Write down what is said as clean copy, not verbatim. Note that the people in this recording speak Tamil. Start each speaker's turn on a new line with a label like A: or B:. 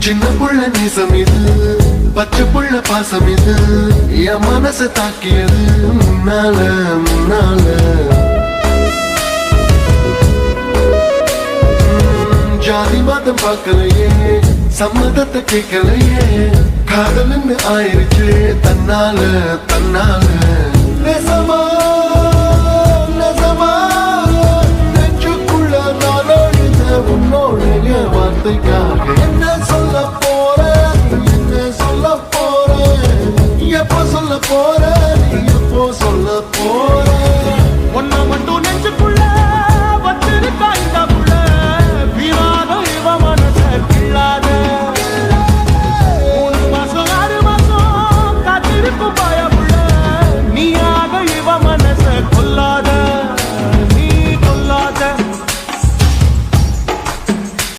A: சின்ன புள்ள நேசம் இது, பச்சை புள்ள பாசம் இது, என் மனசை தாக்கியது முன்னால முன்னால. ஜாதி மதம் பார்க்கலையே, சம்மதத்தை கேட்கலையே, காதல்னு ஆயிருச்சு தன்னால தன்னால. நெசமா நெசமா நெஞ்சுக்குள்ள நான் அழுத உன்னோடைய வார்த்தைக்காக. என்ன சொல்ல போற என்ன சொல்ல போற, எப்போ சொல்ல போற நீ எப்போ சொல்ல போற.